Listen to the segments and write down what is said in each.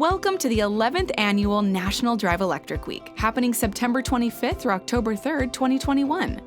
Welcome to the 11th Annual National Drive Electric Week, happening September 25th through October 3rd, 2021.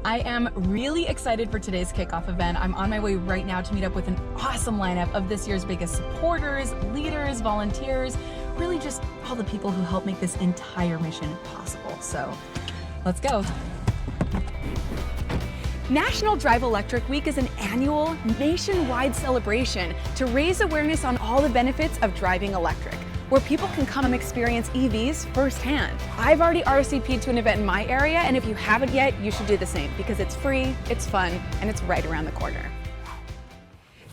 I am really excited for today's kickoff event. I'm on my way right now to meet up with an awesome lineup of this year's biggest supporters, leaders, volunteers, really just all the people who help make this entire mission possible. So let's go. National Drive Electric Week is an annual nationwide celebration to raise awareness on all the benefits of driving electric, where people can come and experience EVs firsthand. I've already RSVP'd to an event in my area, and if you haven't yet, you should do the same because it's free, it's fun, and it's right around the corner.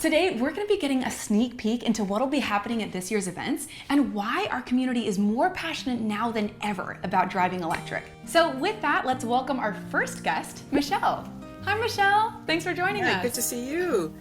Today, we're going to be getting a sneak peek into what will be happening at this year's events and why our community is more passionate now than ever about driving electric. So with that, let's welcome our first guest, Michelle. Hi, Michelle. Thanks for joining us. Good to see you.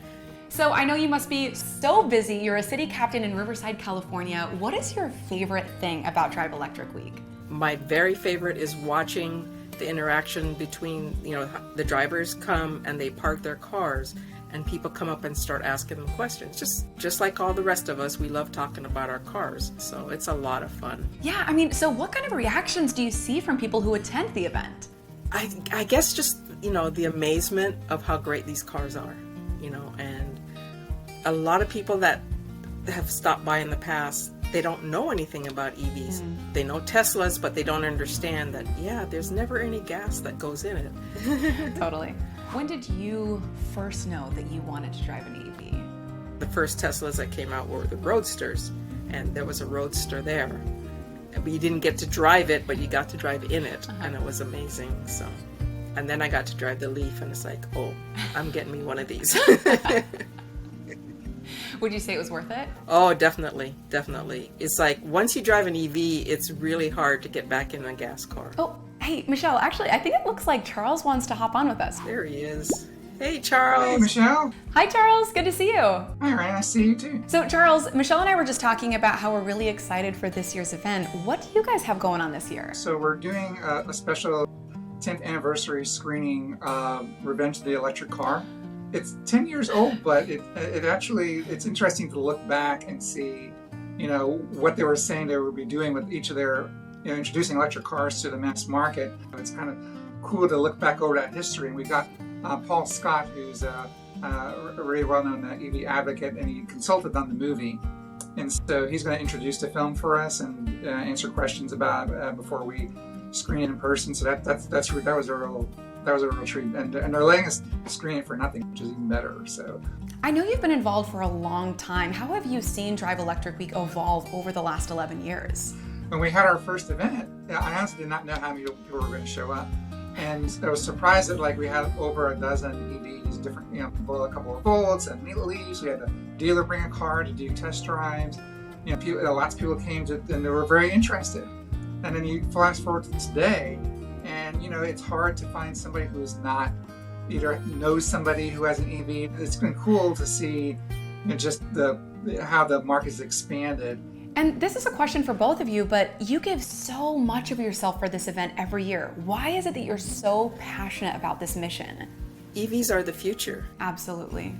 So I know you must be so busy. You're a city captain in Riverside, California. What is your favorite thing about Drive Electric Week? My very favorite is watching the interaction between, the drivers come and they park their cars and people come up and start asking them questions. Just like all the rest of us, we love talking about our cars. So it's a lot of fun. Yeah, so what kind of reactions do you see from people who attend the event? I guess just, the amazement of how great these cars are, and a lot of people that have stopped by in the past, they don't know anything about EVs. They know Teslas, but they don't understand that, there's never any gas that goes in it. Totally. When did you first know that you wanted to drive an EV? The first Teslas that came out were the Roadsters, and there was a Roadster there. But you didn't get to drive it, but you got to drive in it, and it was amazing. So, and then I got to drive the Leaf, and it's like, oh, I'm getting me one of these. Would you say it was worth it? Oh, definitely. It's like once you drive an EV, it's really hard to get back in a gas car. Oh, hey, Michelle, actually, I think it looks like Charles wants to hop on with us. There he is. Hey, Charles. Hey, Michelle. Hi, Charles. Good to see you. Hi, Ryan. Nice to see you, too. So, Charles, Michelle and I were just talking about how we're really excited for this year's event. What do you guys have going on this year? So we're doing a special 10th anniversary screening of Revenge of the Electric Car. It's 10 years old, but it's interesting to look back and see, what they were saying they would be doing with each of their, introducing electric cars to the mass market. It's kind of cool to look back over that history. And we got Paul Scott, who's a really well-known EV advocate, and he consulted on the movie. And so he's going to introduce the film for us and answer questions about before we screen it in person. So that was a real treat. And they're letting us screen it for nothing, which is even better. So I know you've been involved for a long time. How have you seen Drive Electric Week evolve over the last 11 years? When we had our first event, I honestly did not know how many people were going to show up. And I was surprised that we had over a dozen EVs, different, a couple of Volts and Leafs. We had a dealer bring a car to do test drives. Lots of people came and they were very interested. And then you flash forward to today, and it's hard to find somebody who's not either knows somebody who has an EV. It's been cool to see, just how the market's expanded. And this is a question for both of you, but you give so much of yourself for this event every year. Why is it that you're so passionate about this mission? EVs are the future. Absolutely.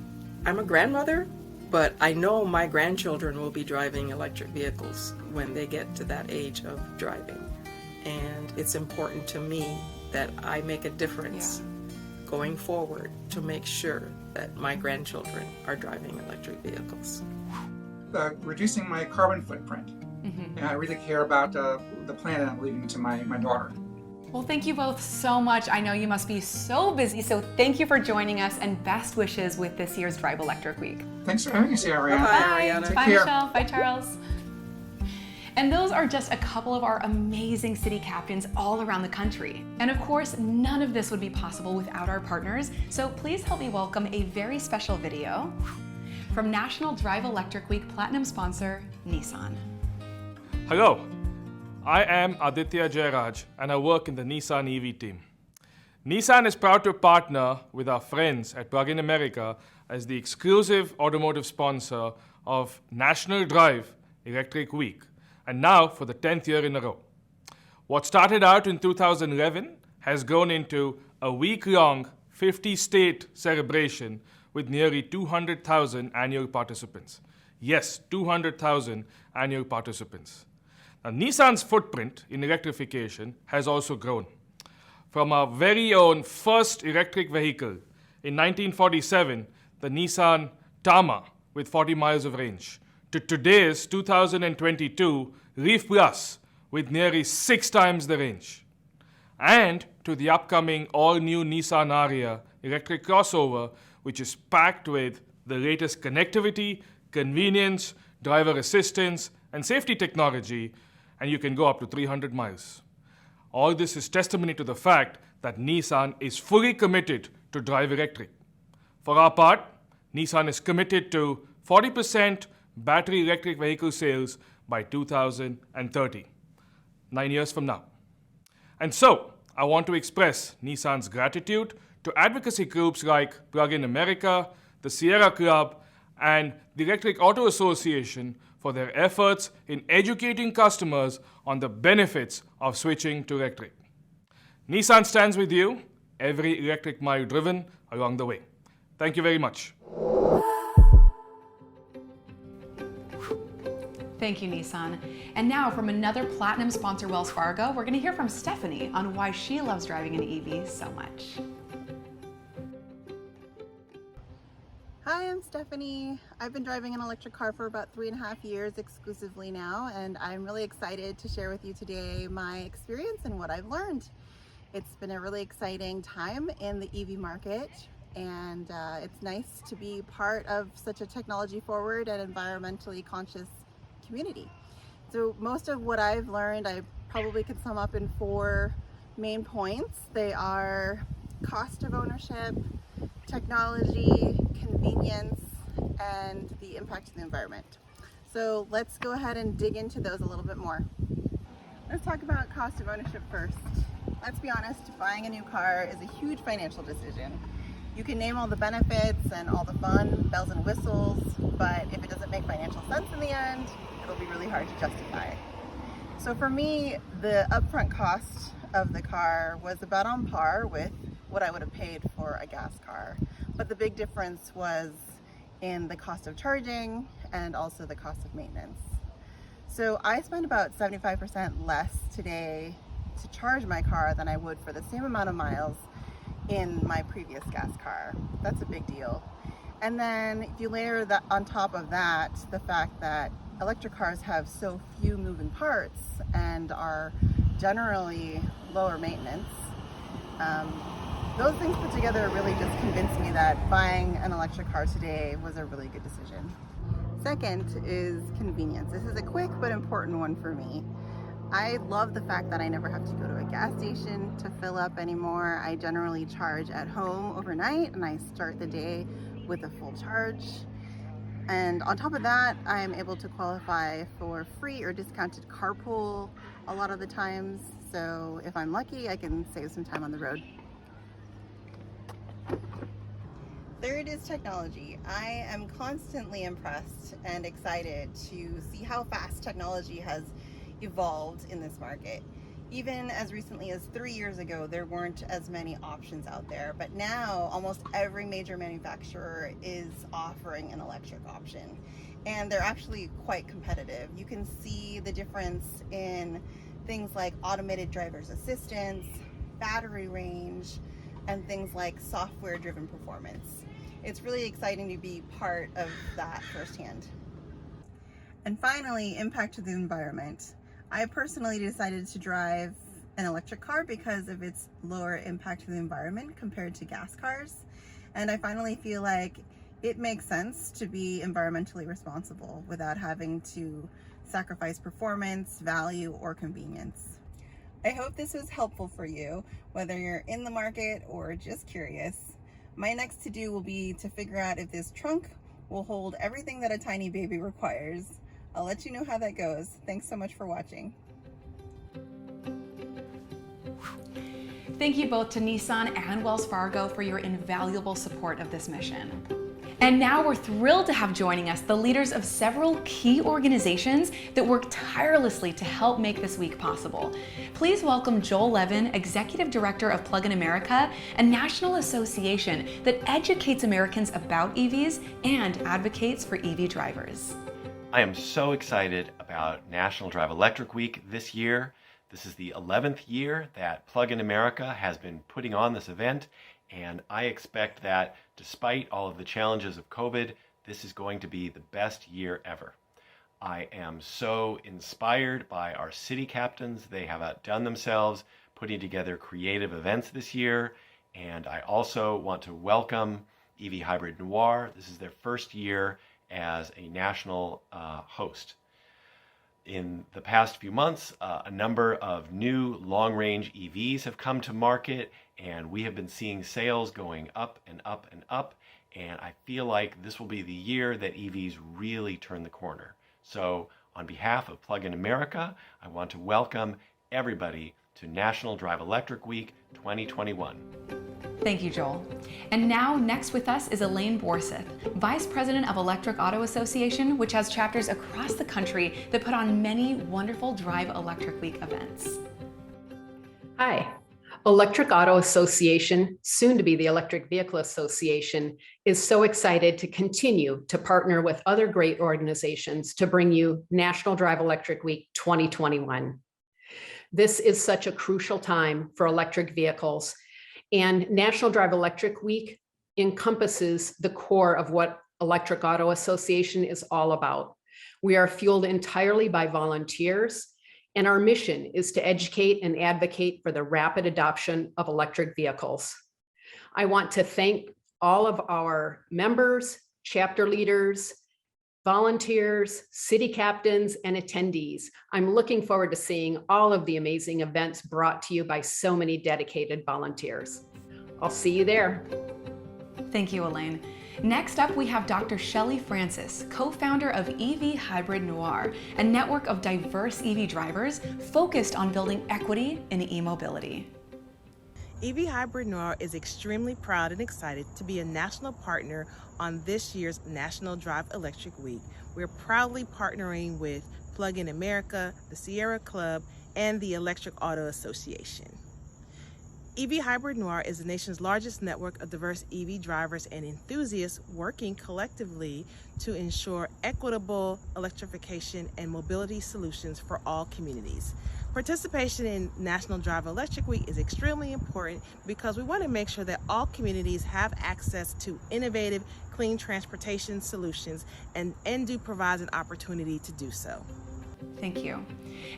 I'm a grandmother, but I know my grandchildren will be driving electric vehicles when they get to that age of driving. And it's important to me that I make a difference going forward to make sure that my grandchildren are driving electric vehicles. Reducing my carbon footprint. And I really care about the planet I'm leaving to my daughter. Well, thank you both so much. I know you must be so busy, so thank you for joining us and best wishes with this year's Drive Electric Week. Thanks for having us here, Ariana. Bye, Ariana. Bye, care. Michelle. Bye, Charles. And those are just a couple of our amazing city captains all around the country. And of course, none of this would be possible without our partners, so please help me welcome a very special video from National Drive Electric Week Platinum sponsor, Nissan. Hello, I am Aditya Jairaj and I work in the Nissan EV team. Nissan is proud to partner with our friends at Plug-in America as the exclusive automotive sponsor of National Drive Electric Week, and now for the 10th year in a row. What started out in 2011 has grown into a week-long 50-state celebration with nearly 200,000 annual participants. Yes, 200,000 annual participants. Now, Nissan's footprint in electrification has also grown. From our very own first electric vehicle in 1947, the Nissan Tama with 40 miles of range, to today's 2022 Leaf Plus with nearly 6 times the range, and to the upcoming all-new Nissan Ariya electric crossover, which is packed with the latest connectivity, convenience, driver assistance, and safety technology, and you can go up to 300 miles. All this is testimony to the fact that Nissan is fully committed to drive electric. For our part, Nissan is committed to 40% battery electric vehicle sales by 2030, 9 years from now. And so, I want to express Nissan's gratitude to advocacy groups like Plug-in America, the Sierra Club, and the Electric Auto Association for their efforts in educating customers on the benefits of switching to electric. Nissan stands with you every electric mile driven along the way. Thank you very much. Thank you, Nissan. And now from another Platinum sponsor, Wells Fargo, we're going to hear from Stephanie on why she loves driving an EV so much. Hi, I'm Stephanie. I've been driving an electric car for about 3.5 years exclusively now, and I'm really excited to share with you today my experience and what I've learned. It's been a really exciting time in the EV market, and it's nice to be part of such a technology forward and environmentally conscious community. So most of what I've learned, I probably could sum up in 4 main points. They are cost of ownership, technology, convenience, and the impact to the environment. So let's go ahead and dig into those a little bit more. Let's talk about cost of ownership first. Let's be honest, buying a new car is a huge financial decision. You can name all the benefits and all the fun, bells and whistles, but if it doesn't make financial sense in the end, it'll be really hard to justify. So for me, the upfront cost of the car was about on par with what I would have paid for a gas car. But the big difference was in the cost of charging and also the cost of maintenance. So I spend about 75% less today to charge my car than I would for the same amount of miles in my previous gas car. That's a big deal. And then if you layer that on top of that, the fact that electric cars have so few moving parts and are generally lower maintenance, those things put together really just convinced me that buying an electric car today was a really good decision. Second is convenience. This is a quick but important one for me. I love the fact that I never have to go to a gas station to fill up anymore. I generally charge at home overnight and I start the day with a full charge. And on top of that, I'm able to qualify for free or discounted carpool a lot of the times. So if I'm lucky, I can save some time on the road. Third is technology. I am constantly impressed and excited to see how fast technology has evolved in this market. Even as recently as 3 years ago, there weren't as many options out there, but now almost every major manufacturer is offering an electric option, and they're actually quite competitive. You can see the difference in things like automated driver's assistance, battery range, and things like software-driven performance. It's really exciting to be part of that firsthand. And finally, impact to the environment. I personally decided to drive an electric car because of its lower impact to the environment compared to gas cars. And I finally feel like it makes sense to be environmentally responsible without having to sacrifice performance, value, or convenience. I hope this was helpful for you, whether you're in the market or just curious. My next to-do will be to figure out if this trunk will hold everything that a tiny baby requires. I'll let you know how that goes. Thanks so much for watching. Thank you both to Nissan and Wells Fargo for your invaluable support of this mission. And now we're thrilled to have joining us the leaders of several key organizations that work tirelessly to help make this week possible. Please welcome Joel Levin, Executive Director of Plug-in America, a national association that educates Americans about EVs and advocates for EV drivers. I am so excited about National Drive Electric Week this year. This is the 11th year that Plug-in America has been putting on this event, and I expect that despite all of the challenges of COVID, this is going to be the best year ever. I am so inspired by our city captains. They have outdone themselves putting together creative events this year, and I also want to welcome EV Hybrid Noir. This is their first year as a national host. In the past few months, a number of new long-range EVs have come to market, and we have been seeing sales going up and up and up, and I feel like this will be the year that EVs really turn the corner. So on behalf of Plug-in America, I want to welcome everybody to National Drive Electric Week 2021. Thank you, Joel. And now, next with us is Elaine Borseth, Vice President of Electric Auto Association, which has chapters across the country that put on many wonderful Drive Electric Week events. Hi. Electric Auto Association, soon to be the Electric Vehicle Association, is so excited to continue to partner with other great organizations to bring you National Drive Electric Week 2021. This is such a crucial time for electric vehicles, and National Drive Electric Week encompasses the core of what Electric Auto Association is all about. We are fueled entirely by volunteers, and our mission is to educate and advocate for the rapid adoption of electric vehicles. I want to thank all of our members, chapter leaders, volunteers, city captains, and attendees. I'm looking forward to seeing all of the amazing events brought to you by so many dedicated volunteers. I'll see you there. Thank you, Elaine. Next up, we have Dr. Shelley Francis, co-founder of EV Hybrid Noir, a network of diverse EV drivers focused on building equity in e-mobility. EV Hybrid Noir is extremely proud and excited to be a national partner on this year's National Drive Electric Week. We're proudly partnering with Plug-in America, the Sierra Club, and the Electric Auto Association. EV Hybrid Noir is the nation's largest network of diverse EV drivers and enthusiasts working collectively to ensure equitable electrification and mobility solutions for all communities. Participation in National Drive Electric Week is extremely important because we want to make sure that all communities have access to innovative, clean transportation solutions, and NDO provides an opportunity to do so. Thank you.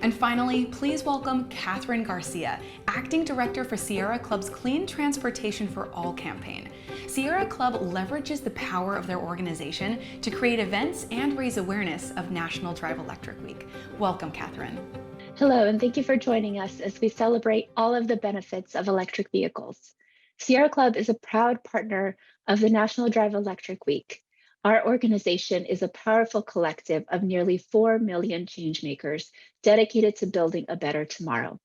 And finally, please welcome Catherine Garcia, Acting Director for Sierra Club's Clean Transportation for All campaign. Sierra Club leverages the power of their organization to create events and raise awareness of National Drive Electric Week. Welcome, Catherine. Hello, and thank you for joining us as we celebrate all of the benefits of electric vehicles. Sierra Club is a proud partner of the National Drive Electric Week. Our organization is a powerful collective of nearly 4 million changemakers dedicated to building a better tomorrow.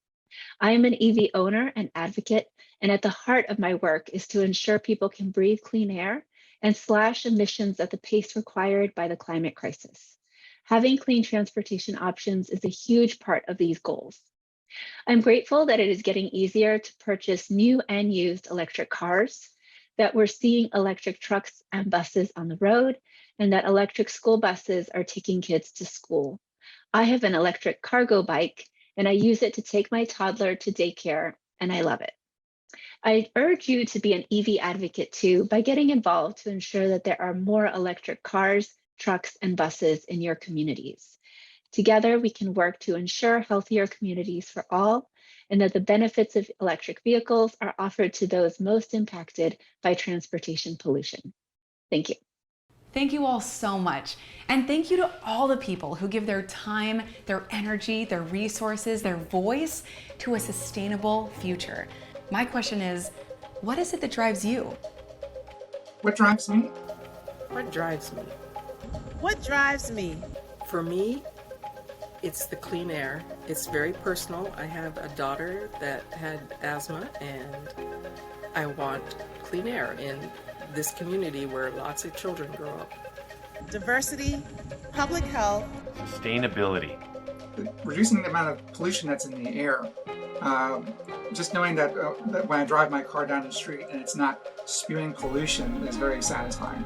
I am an EV owner and advocate, and at the heart of my work is to ensure people can breathe clean air and slash emissions at the pace required by the climate crisis. Having clean transportation options is a huge part of these goals. I'm grateful that it is getting easier to purchase new and used electric cars, that we're seeing electric trucks and buses on the road, and that electric school buses are taking kids to school. I have an electric cargo bike, and I use it to take my toddler to daycare, and I love it. I urge you to be an EV advocate too by getting involved to ensure that there are more electric cars, trucks, and buses in your communities. Together, we can work to ensure healthier communities for all, and that the benefits of electric vehicles are offered to those most impacted by transportation pollution. Thank you. Thank you all so much. And thank you to all the people who give their time, their energy, their resources, their voice to a sustainable future. My question is, what is it that drives you? What drives me? What drives me? What drives me? For me, it's the clean air. It's very personal. I have a daughter that had asthma, and I want clean air in this community where lots of children grow up. Diversity, public health, Sustainability. Reducing the amount of pollution that's in the air. Just knowing that when I drive my car down the street and it's not spewing pollution is very satisfying.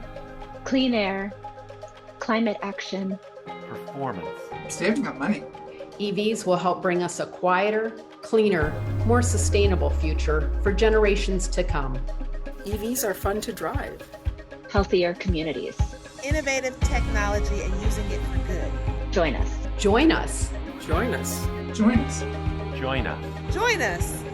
Clean air, climate action, performance. Saving up money. EVs will help bring us a quieter, cleaner, more sustainable future for generations to come. EVs are fun to drive. Healthier communities. Innovative technology and using it for good. Join us. Join us. Join us. Join us. Join us. Join us.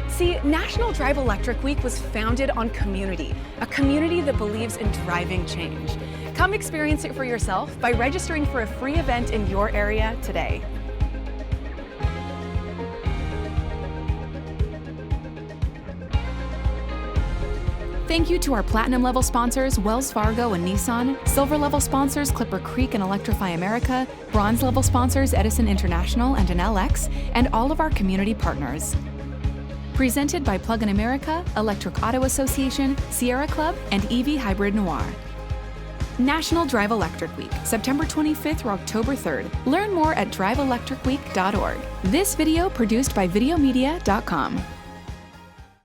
See, National Drive Electric Week was founded on community, a community that believes in driving change. Come experience it for yourself by registering for a free event in your area today. Thank you to our Platinum level sponsors, Wells Fargo and Nissan, Silver level sponsors, Clipper Creek and Electrify America, Bronze level sponsors, Edison International and NLX, and all of our community partners. Presented by Plug-in America, Electric Auto Association, Sierra Club, and EV Hybrid Noir. National Drive Electric Week, September 25th through October 3rd. Learn more at driveelectricweek.org. This video produced by videomedia.com.